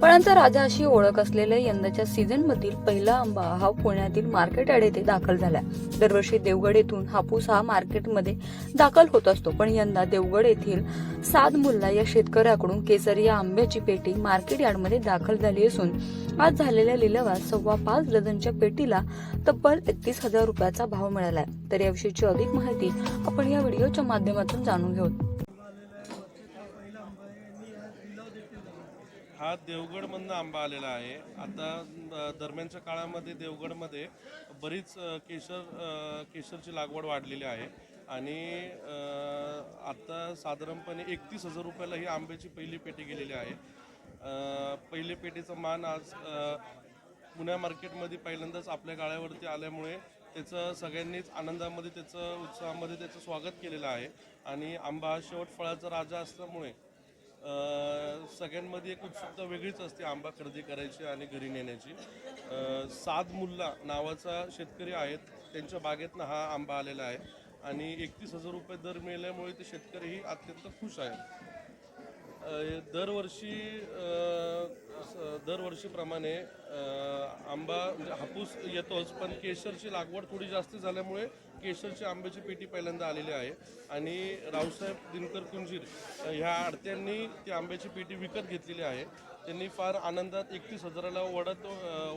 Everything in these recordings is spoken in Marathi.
फळांचा राजा अशी ओळख असलेल्या यंदाच्या सीझन मधील पहिला आंबा हा पुण्यातील मार्केट यार्ड येथे दाखल झाला। दरवर्षी देवगड येथून हापूस हा मार्केटमध्ये दाखल होत असतो, पण यंदा देवगड येथील साद मुल्ला या शेतकऱ्याकडून केसर या आंब्याची पेटी मार्केट यार्डमध्ये दाखल झाली असून आज झालेल्या लिलावात 5.25 डझनच्या पेटीला तब्बल 31,000 रुपयाचा भाव मिळाला आहे। तर याविषयीची अधिक माहिती आपण या व्हिडिओच्या माध्यमातून जाणून घेऊ। हा देवगडमधनं आंबा आलेला आहे। आता दरम्यानच्या काळामध्ये देवगडमध्ये बरीच केशरची लागवड वाढलेली आहे आणि आता साधारणपणे 31,000 रुपयाला ही आंब्याची पहिली पेटी गेलेली आहे। पहिली पेटीचा मान आज पुण्या मार्केटमध्ये पहिल्यांदाच आपल्या गाळ्यावरती आल्यामुळे त्याचं सगळ्यांनीच आनंदामध्ये उत्साहामध्ये त्याचं स्वागत केलेलं आहे आणि आंबा हा शेवट फळाचा राजा असल्यामुळे सगळ्यांमध्ये एक उत्सुकता वेगळीच असते आंबा खरेदी करायची आणि घरी नेण्याची। साद मुल्ला नावाचा शेतकरी आहेत, त्यांच्या बागेतनं हा आंबा आलेला आहे आणि 31,000 रुपये दर मिळाल्यामुळे ते शेतकरीही अत्यंत खुश आहेत। दरवर्षीप्रमाणे आंबा म्हणजे हापूस येतोच, पण केशरची लागवड थोडी जास्त झाल्यामुळे केशरची आंब्याची पेटी पहिल्यांदा आलेली आहे आणि रावसाहेब दिनकर कुंजीर ह्या आडत्यांनी ती आंब्याची पेटी विकत घेतलेली आहे। त्यांनी फार आनंदात 31,000ला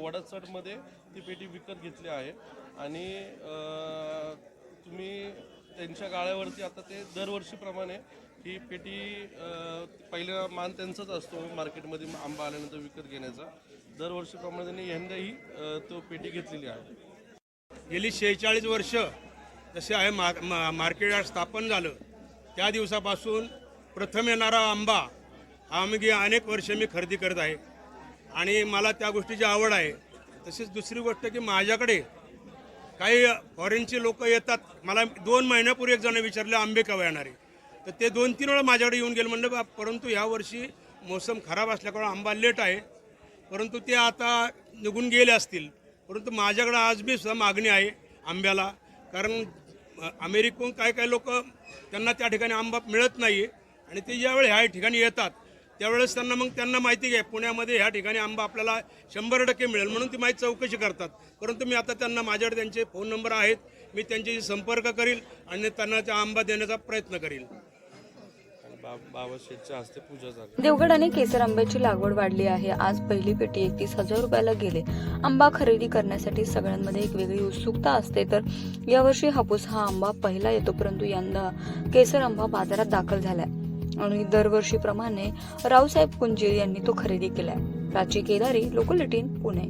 वडदचढमध्ये ती पेटी विकत घेतली आहे आणि तुम्ही त्यांच्या गाळ्यावरती आता ते दरवर्षीप्रमाणे ही पेटी पहिला मान त्यांचाच असतो मार्केटमध्ये आंबा आल्यानंतर विकत घेण्याचा। दरवर्षीप्रमाणे त्यांनी यंदाही तो पेटी घेतलेली आहे। गेली 46 वर्ष जसे आहे मार्केट यार्ड स्थापन झालं त्या दिवसापासून प्रथम येणारा आंबा हा मी अनेक वर्ष मी खरेदी करत आहे आणि मला त्या गोष्टीची आवड आहे। तसेच दुसरी गोष्ट की माझ्याकडे काही फॉरेनचे लोक येतात। मला 2 महिन्यापूर्वी एक जण विचारले आंबे केव्हा येणार आहे, तर ते 2-3 वेळा माझ्याकडे येऊन गेले। म्हणलं परंतु यावर्षी मोसम खराब असल्यामुळे आंबा लेट आहे, परंतु ते आता निघून गेले असतील। परंतु माझ्याकडे आज बी सुद्धा मागणी आहे आंब्याला, कारण अमेरिकेहून काही लोक त्यांना त्या ठिकाणी आंबा मिळत नाही आणि ते ज्यावेळी ह्या ठिकाणी येतात त्यावेळेस त्यांना माहिती आहे पुण्यामध्ये ह्या ठिकाणी आंबा आपल्याला 100% मिळेल, म्हणून ती माहिती चौकशी करतात। परंतु मी आता त्यांना माझ्याकडे त्यांचे फोन नंबर आहेत, मी त्यांच्याशी संपर्क करील आणि त्यांना त्या आंबा देण्याचा प्रयत्न करील। बाबा शेठच्या हस्ते पूजा झाली। देवगड आणि केसर आंब्याची लागवड वाढली आहे। आज पहिली पेटी 31,000 रुपयाला गेले। आंबा खरेदी करण्यासाठी सगळ्यांमध्ये एक वेगळी उत्सुकता असते। तर यावर्षी हापूस हा आंबा पहिला येतो, परंतु यंदा केसर आंबा बाजारात दाखल झालाय आणि दरवर्षीप्रमाणे रावसाहेब कुंजीर यांनी तो खरेदी केलाय। प्राची केदारी, लोकल 18, पुणे।